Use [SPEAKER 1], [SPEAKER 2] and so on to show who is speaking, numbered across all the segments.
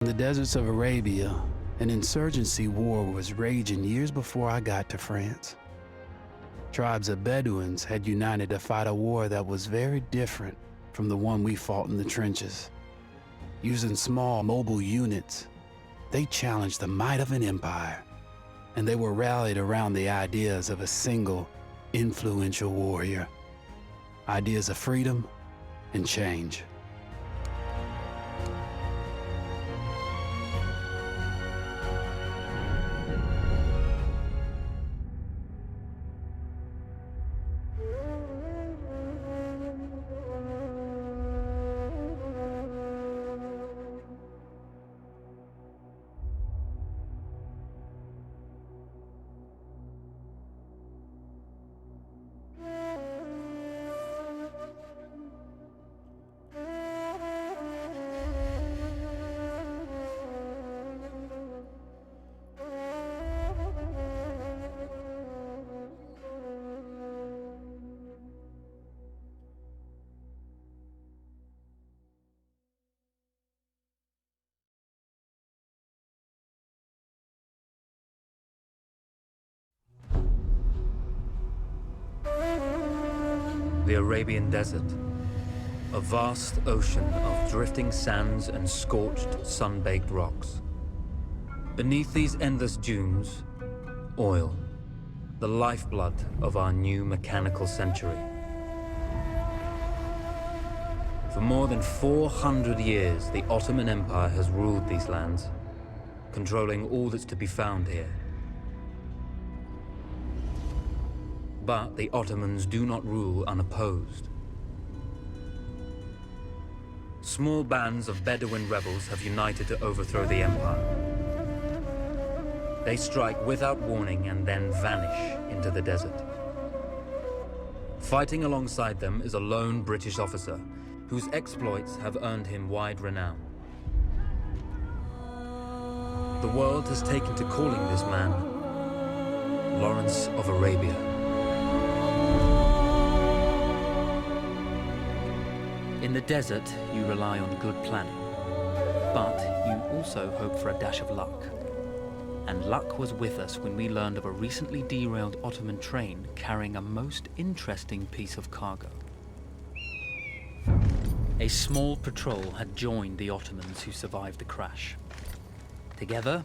[SPEAKER 1] In the deserts of Arabia, an insurgency war was raging years before I got to France. Tribes of Bedouins had united to fight a war that was very different from the one we fought in the trenches. Using small mobile units, they challenged the might of an empire, and they were rallied around the ideas of a single, influential warrior. Ideas of freedom and change.
[SPEAKER 2] The Arabian Desert, a vast ocean of drifting sands and scorched, sun-baked rocks. Beneath these endless dunes, oil, the lifeblood of our new mechanical century. For more than 400 years, the Ottoman Empire has ruled these lands, controlling all that's to be found here. But the Ottomans do not rule unopposed. Small bands of Bedouin rebels have united to overthrow the empire. They strike without warning and then vanish into the desert. Fighting alongside them is a lone British officer whose exploits have earned him wide renown. The world has taken to calling this man Lawrence of Arabia. In the desert, you rely on good planning, but you also hope for a dash of luck. And luck was with us when we learned of a recently derailed Ottoman train carrying a most interesting piece of cargo. A small patrol had joined the Ottomans who survived the crash. Together,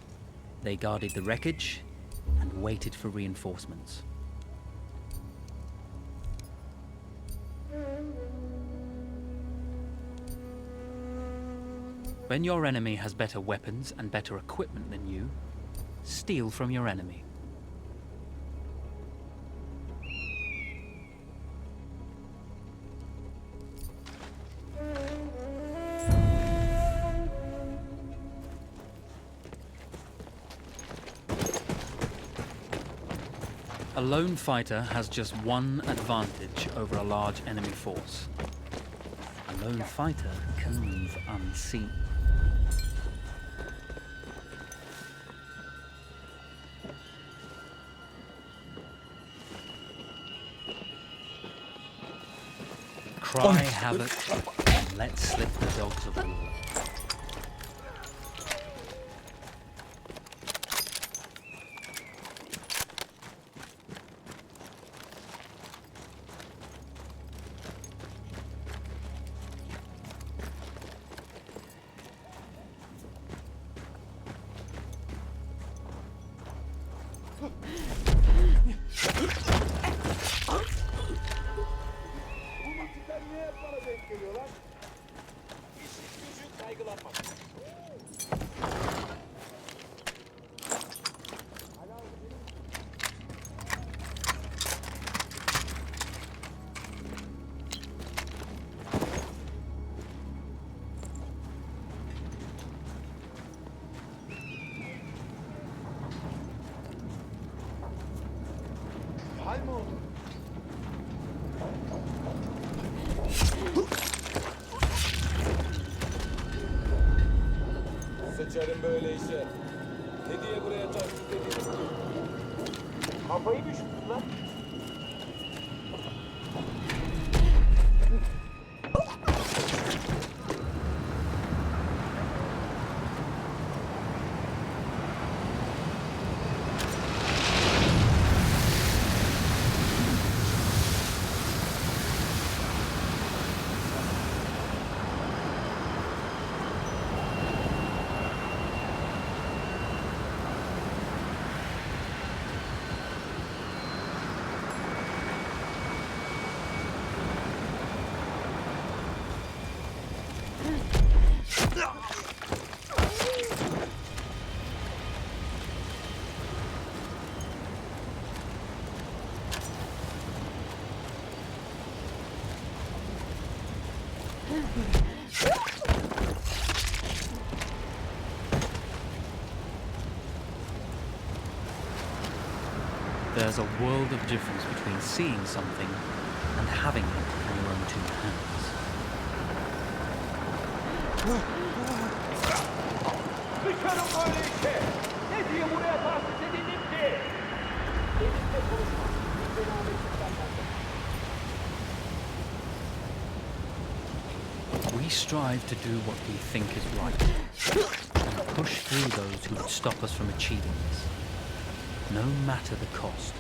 [SPEAKER 2] they guarded the wreckage and waited for reinforcements. When your enemy has better weapons and better equipment than you, steal from your enemy. A lone fighter has just one advantage over a large enemy force. A lone fighter can move unseen. Cry havoc and let slip the dogs of war.
[SPEAKER 3] Sıçarım böyle işe. Ne diye buraya tasdik ediyorsun? Kafayı düşürdün lan.
[SPEAKER 2] there's a world of difference between seeing something and having it in your own two hands. We strive to do what we think is right, and push through those who would stop us from achieving this, no matter the cost.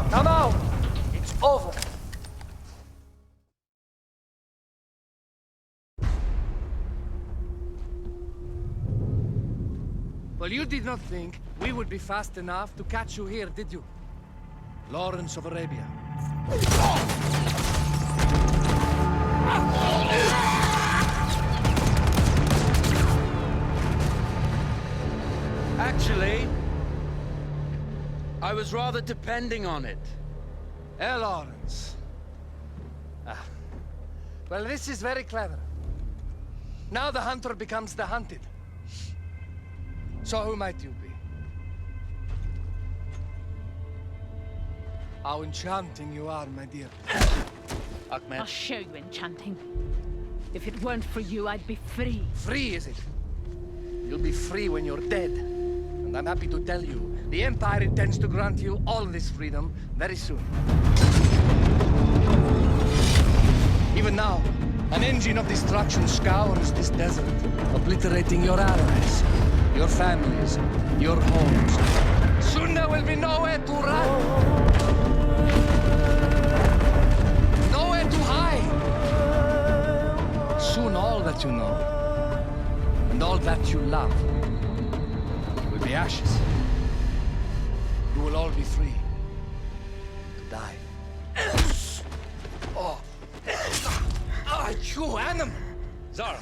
[SPEAKER 4] Now, it's over. Well, you did not think we would be fast enough to catch you here, did you? Lawrence of Arabia.
[SPEAKER 5] Actually, I was rather depending on it.
[SPEAKER 4] Lawrence. Well, this is very clever. Now the hunter becomes the hunted. So who might you be? How enchanting you are, my dear.
[SPEAKER 5] Ahmed.
[SPEAKER 6] I'll show you enchanting. If it weren't for you, I'd be free.
[SPEAKER 4] Free, is it? You'll be free when you're dead. And I'm happy to tell you, the Empire intends to grant you all this freedom very soon. Even now, an engine of destruction scours this desert, obliterating your allies, your families, your homes. Soon there will be nowhere to run. Nowhere to hide. Soon all that you know, and all that you love, will be ashes. You will all be free to die. Oh, you animal!
[SPEAKER 5] Zara.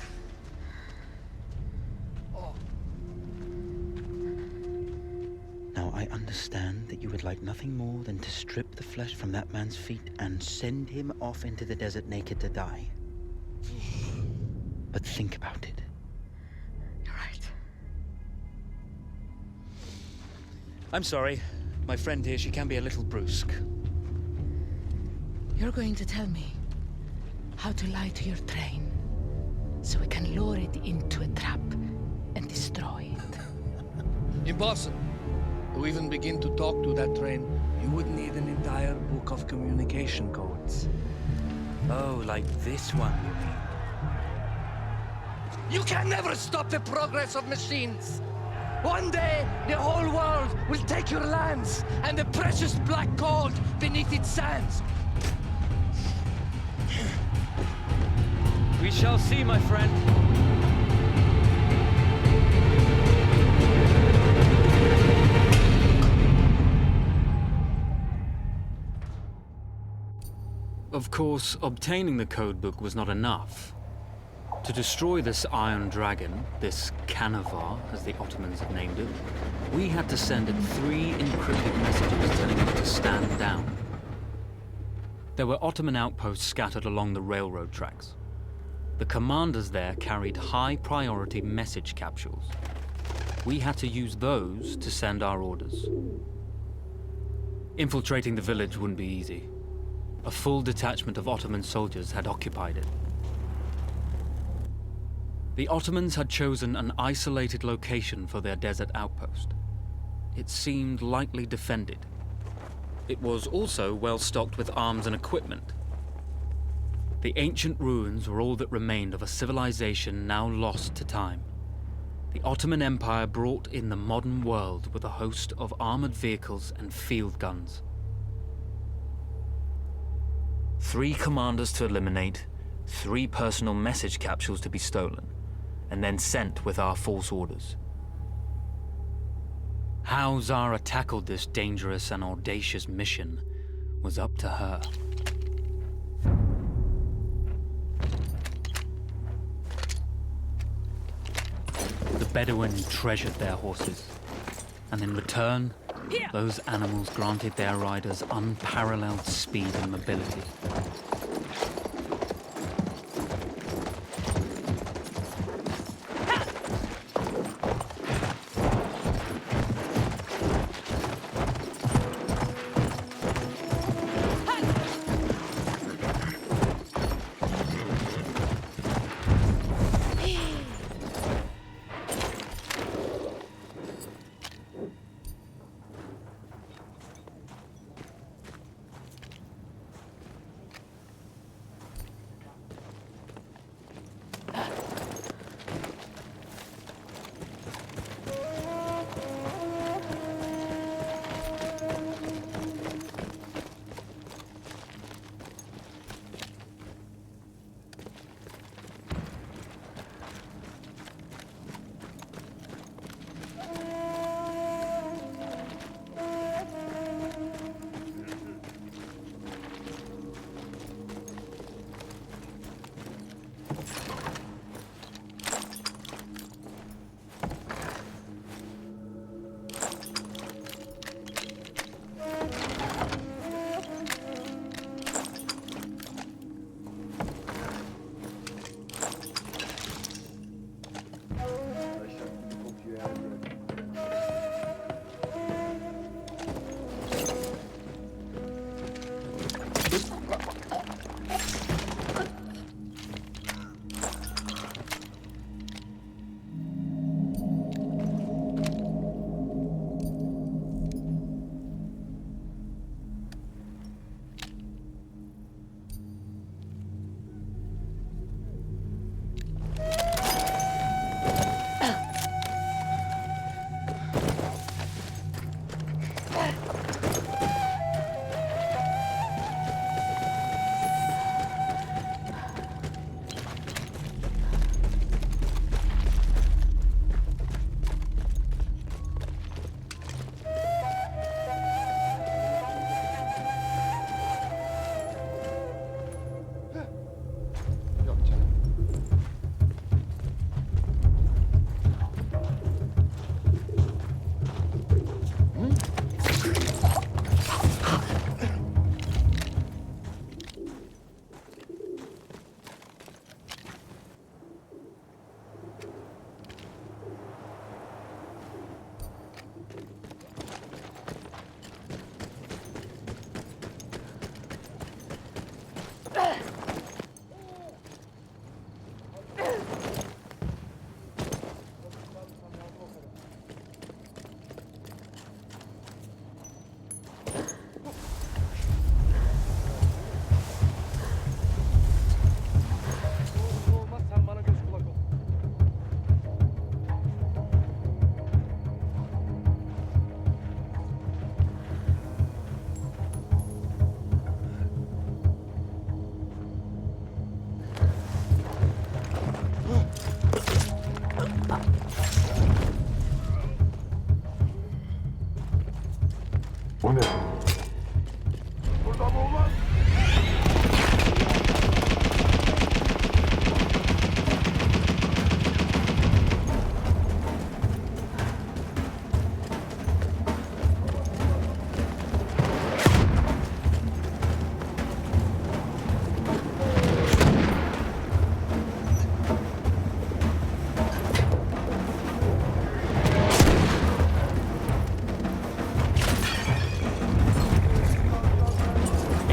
[SPEAKER 7] Now I understand that you would like nothing more than to strip the flesh from that man's feet and send him off into the desert naked to die. But think about it.
[SPEAKER 6] You're right.
[SPEAKER 5] I'm sorry. My friend here, she can be a little brusque.
[SPEAKER 6] You're going to tell me how to lie to your train, so we can lure it into a trap and destroy it.
[SPEAKER 4] Impossible. To even begin to talk to that train, you would need an entire book of communication codes.
[SPEAKER 5] Oh, like this one, you mean?
[SPEAKER 4] You can never stop the progress of machines. One day, the whole world will take your lands and the precious black gold beneath its sands.
[SPEAKER 5] We shall see, my friend.
[SPEAKER 2] Of course, obtaining the codebook was not enough. To destroy this Iron Dragon, this Canavar, as the Ottomans had named it, we had to send it 3 encrypted messages telling it to stand down. There were Ottoman outposts scattered along the railroad tracks. The commanders there carried high-priority message capsules. We had to use those to send our orders. Infiltrating the village wouldn't be easy. A full detachment of Ottoman soldiers had occupied it. The Ottomans had chosen an isolated location for their desert outpost. It seemed lightly defended. It was also well stocked with arms and equipment. The ancient ruins were all that remained of a civilization now lost to time. The Ottoman Empire brought in the modern world with a host of armored vehicles and field guns. 3 commanders to eliminate, 3 personal message capsules to be stolen, and then sent with our false orders. How Zara tackled this dangerous and audacious mission was up to her. The Bedouin treasured their horses, and in return, those animals granted their riders unparalleled speed and mobility.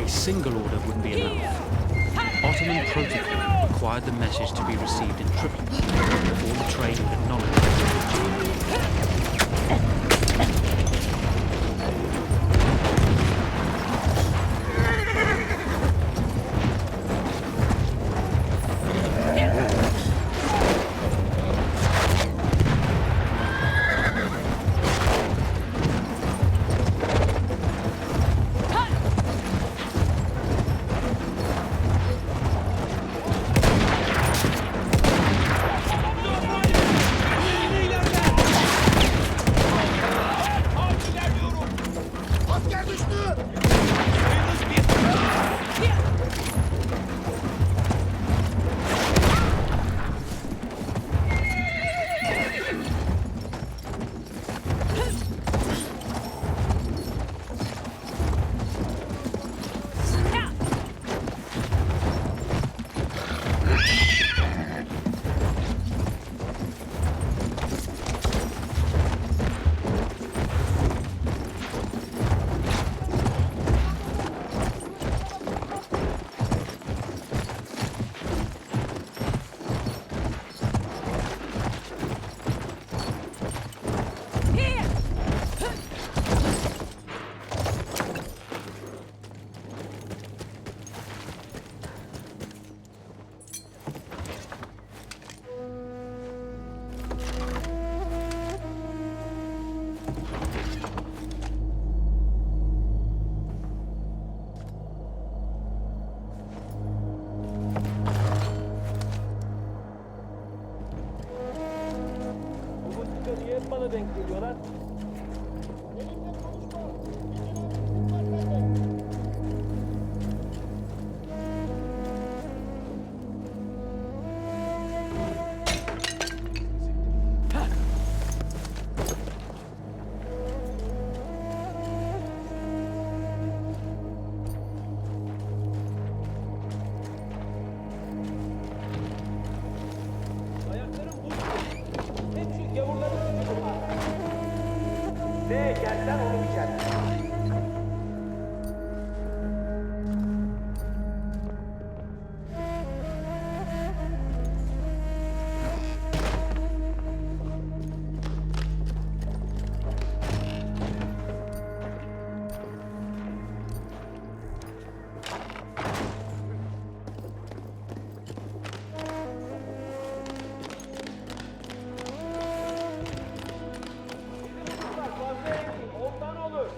[SPEAKER 2] Single order wouldn't be enough. Ottoman protocol required the message to be received in triplet before the train would acknowledge
[SPEAKER 3] Bu mızıka niye hep bana denk geliyorlar? Ayaklarım buz. Hep şu gavurların suçu bunlar. Ne ekersen onu biçersin. Fazla eğitim, ondan olur.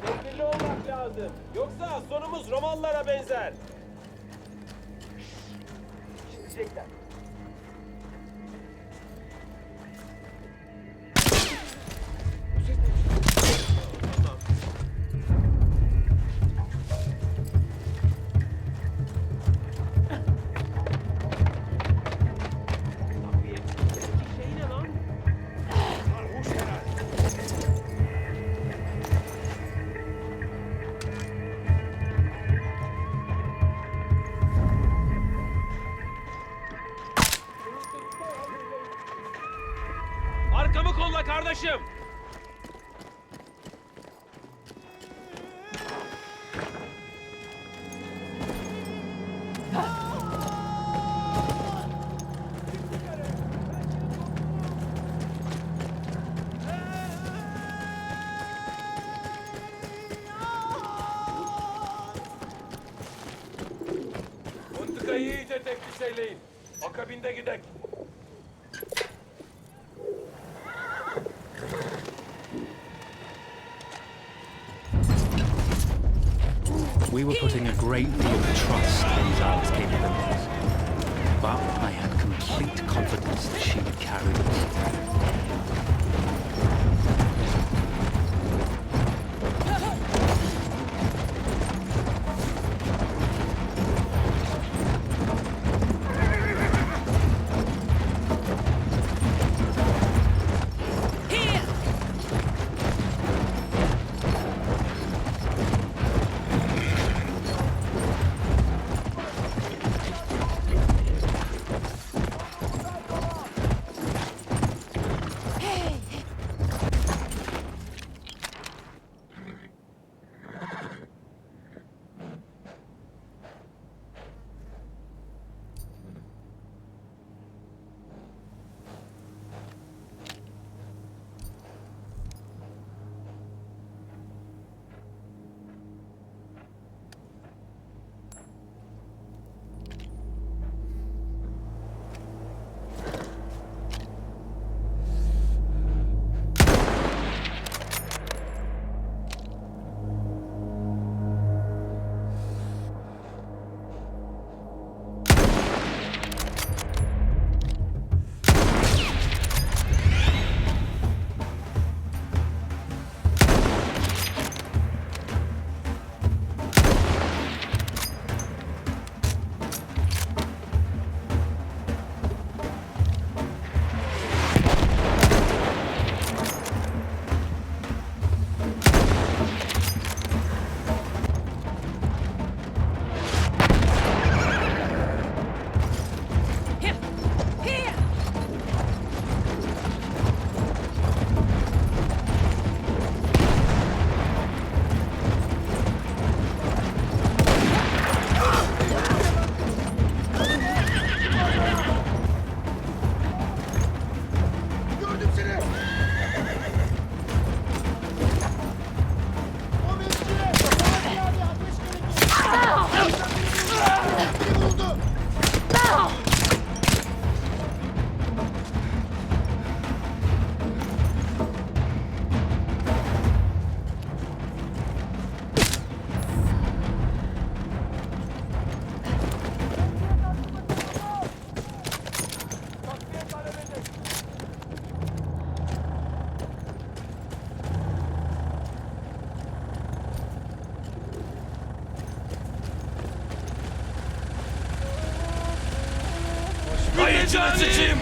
[SPEAKER 3] Tedbirli olmak lazım. Yoksa sonumuz Romalılara benzer. Çizecekler. Şey ne lan? Arkamı kolla kardeşim. Mıntıkayı iyice teftiş eyleyin. Akabinde gidek.
[SPEAKER 7] We were putting a great deal of trust in Zara's capabilities, but I had complete confidence that she would carry us.
[SPEAKER 4] Ağzına sıçayım!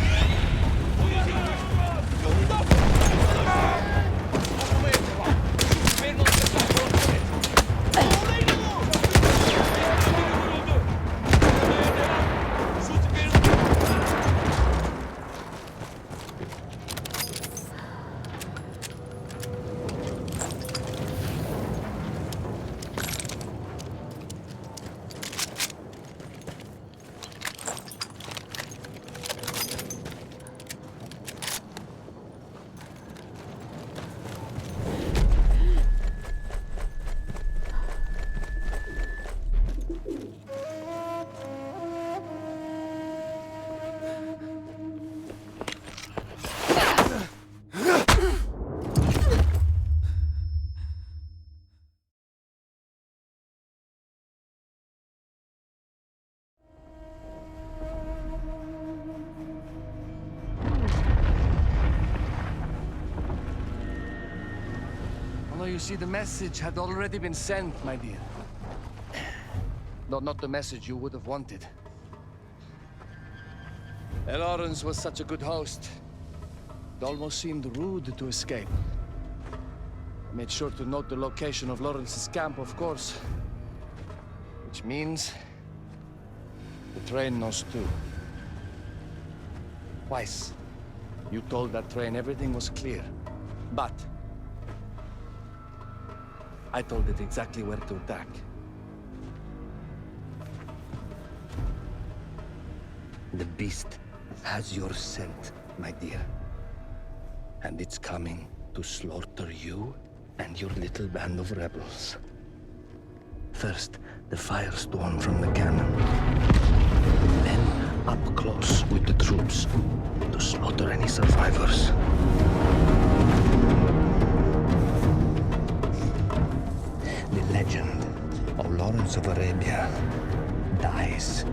[SPEAKER 4] You see, the message had already been sent, my dear. Not the message you would have wanted. Lawrence was such a good host. It almost seemed rude to escape. I made sure to note the location of Lawrence's camp, of course. Which means the train knows too. Twice, you told that train everything was clear. But I told it exactly where to attack.
[SPEAKER 8] The beast has your scent, my dear. And it's coming to slaughter you and your little band of rebels. First, the firestorm from the cannon. Then, up close with the troops to slaughter any survivors. The legend of Lawrence of Arabia dies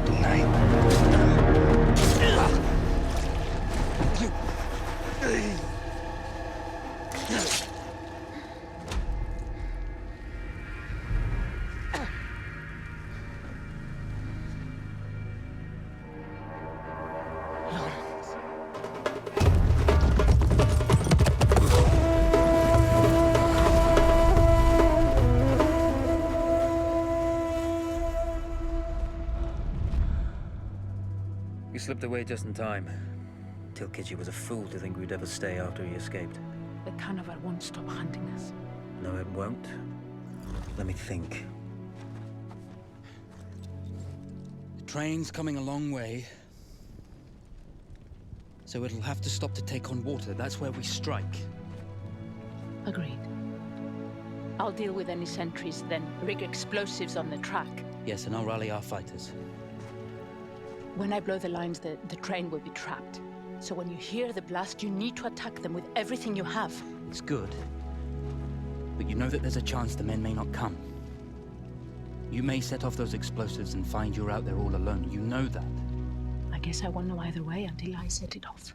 [SPEAKER 8] tonight.
[SPEAKER 2] You slipped away just in time. Tilkitchi was a fool to think we'd ever stay after he escaped.
[SPEAKER 6] The carnival won't stop hunting us.
[SPEAKER 2] No, it won't. Let me think.
[SPEAKER 5] The train's coming a long way. So it'll have to stop to take on water. That's where we strike.
[SPEAKER 6] Agreed. I'll deal with any sentries, then rig explosives on the track.
[SPEAKER 5] Yes, and I'll rally our fighters.
[SPEAKER 6] When I blow the lines, the train will be trapped. So when you hear the blast, you need to attack them with everything you have.
[SPEAKER 5] It's good. But you know that there's a chance the men may not come. You may set off those explosives and find you're out there all alone. You know that.
[SPEAKER 6] I guess I won't know either way until I set it off.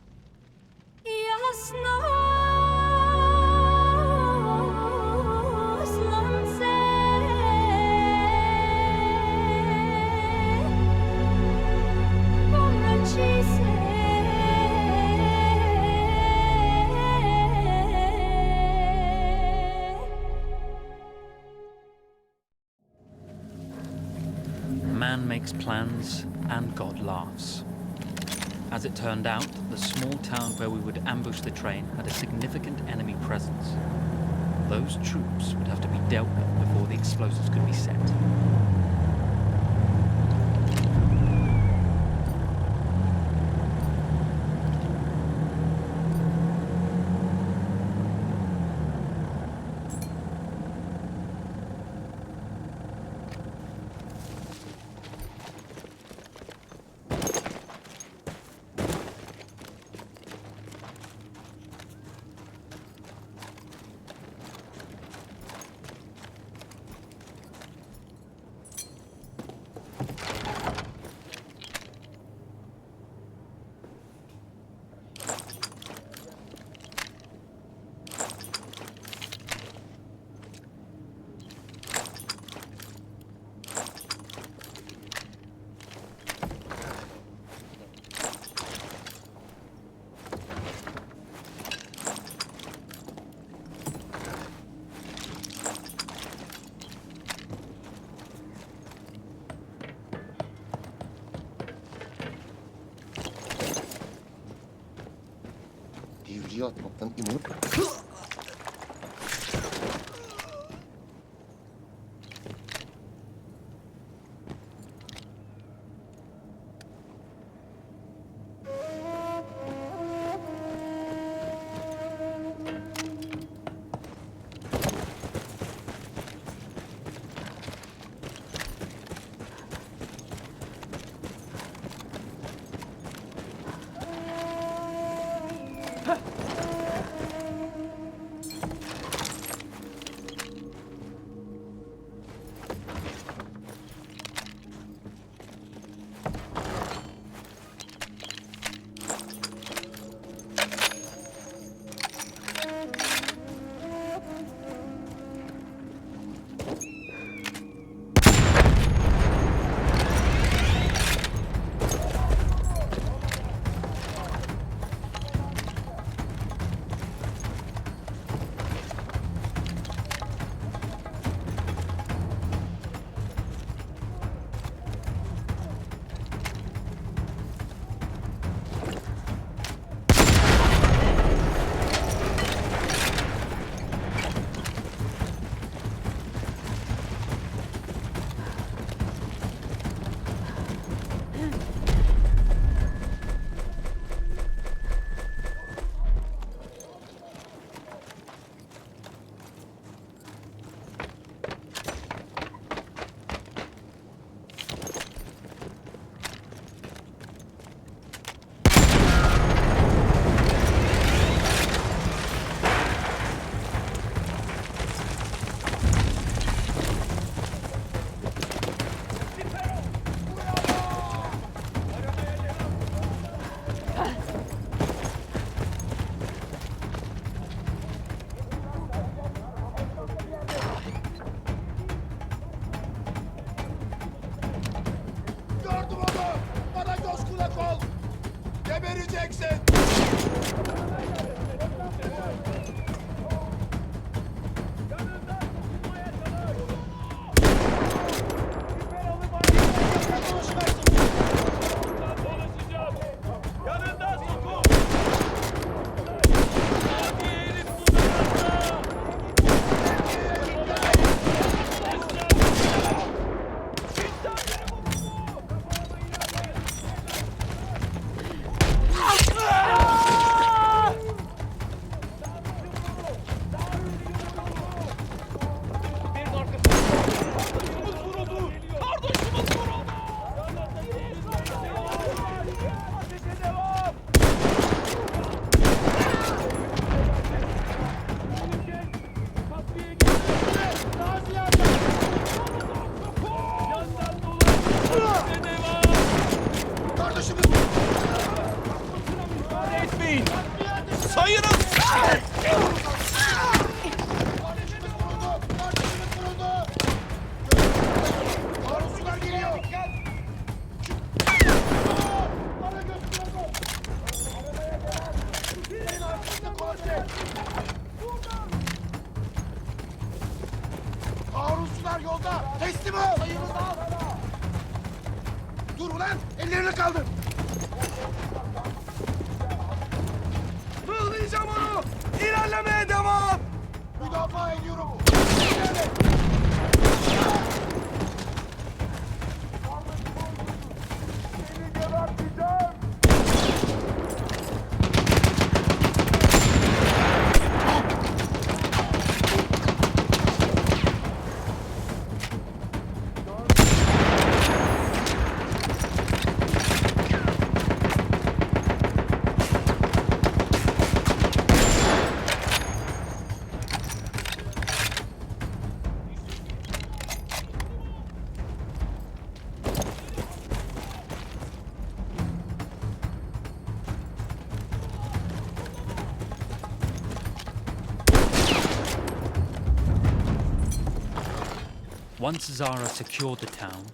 [SPEAKER 2] Man makes plans, and God laughs. As it turned out, the small town where we would ambush the train had a significant enemy presence. Those troops would have to be dealt with before the explosives could be set.
[SPEAKER 9] Divriye atmaktan imut.
[SPEAKER 10] Taarruzcular yolda! Teslim ol! Sayımız al! Dur ulan! Ellerini kaldır! Mıhlayacağım onu! İlerlemeye devam! Müdafaa ediyorum! İlerle! Seni geberteceğim!
[SPEAKER 7] Once Zara secured the town,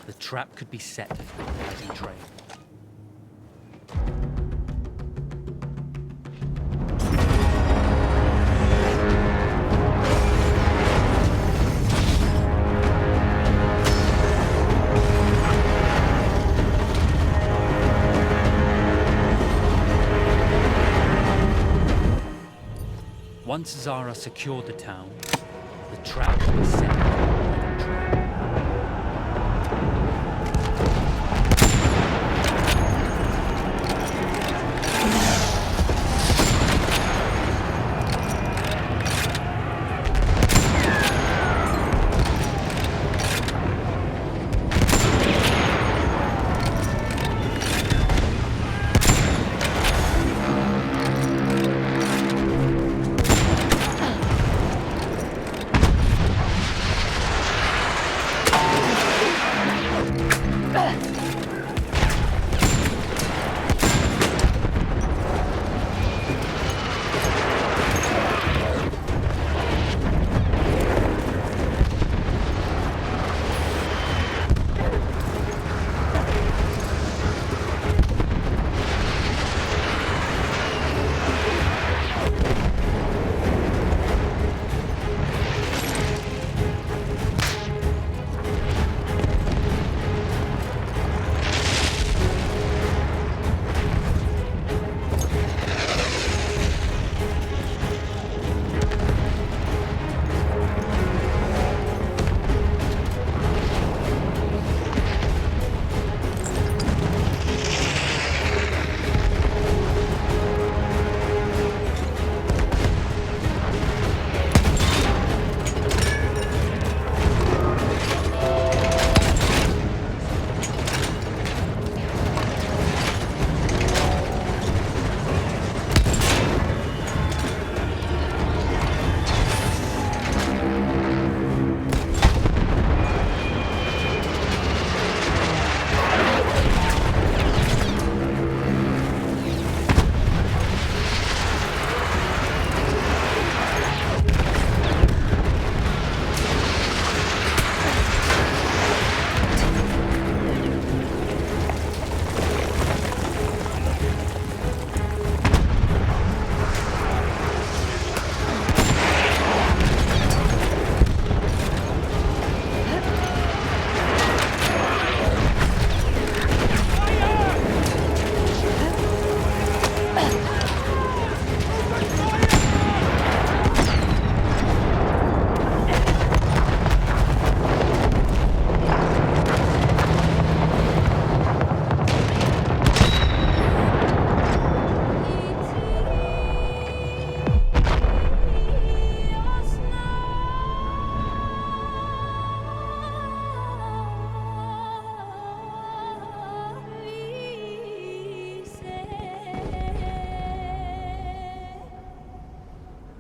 [SPEAKER 7] the trap could be set for the rising trade. Once Zara secured the town, the trap was set by the train.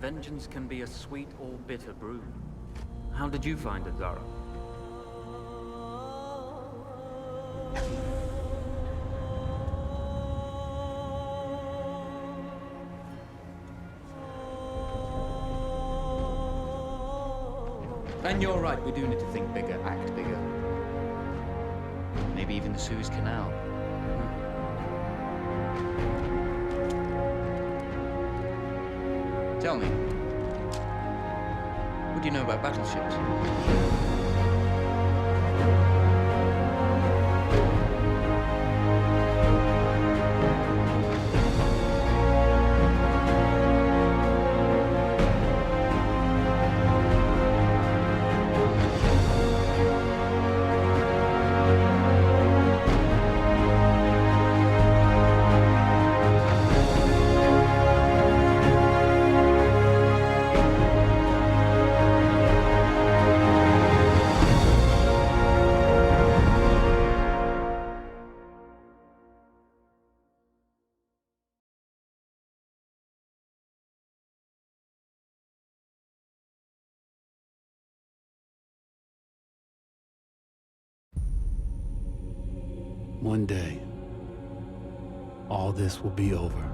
[SPEAKER 7] Vengeance can be a sweet or bitter brew. How did you find it, Zara? And you're right, we do need to think bigger, act bigger. Maybe even the Suez Canal. Tell me, what do you know about battleships?
[SPEAKER 1] One day, all this will be over.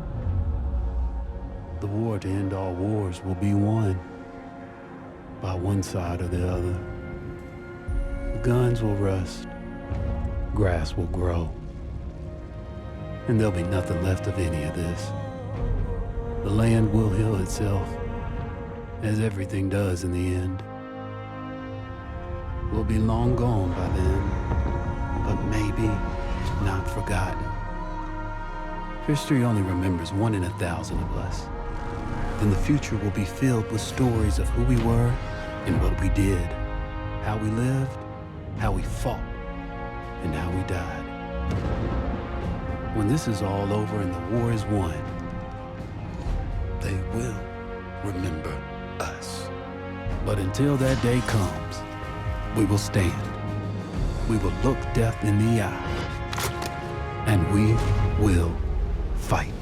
[SPEAKER 1] The war to end all wars will be won by one side or the other. The guns will rust, grass will grow, and there'll be nothing left of any of this. The land will heal itself, as everything does in the end. We'll be long gone by then, but maybe not forgotten. History only remembers 1 in 1,000 of us. then the future will be filled with stories of who we were and what we did, how we lived, how we fought, and how we died. When this is all over and the war is won, they will remember us. But until that day comes, we will stand. We will look death in the eye. And we will fight.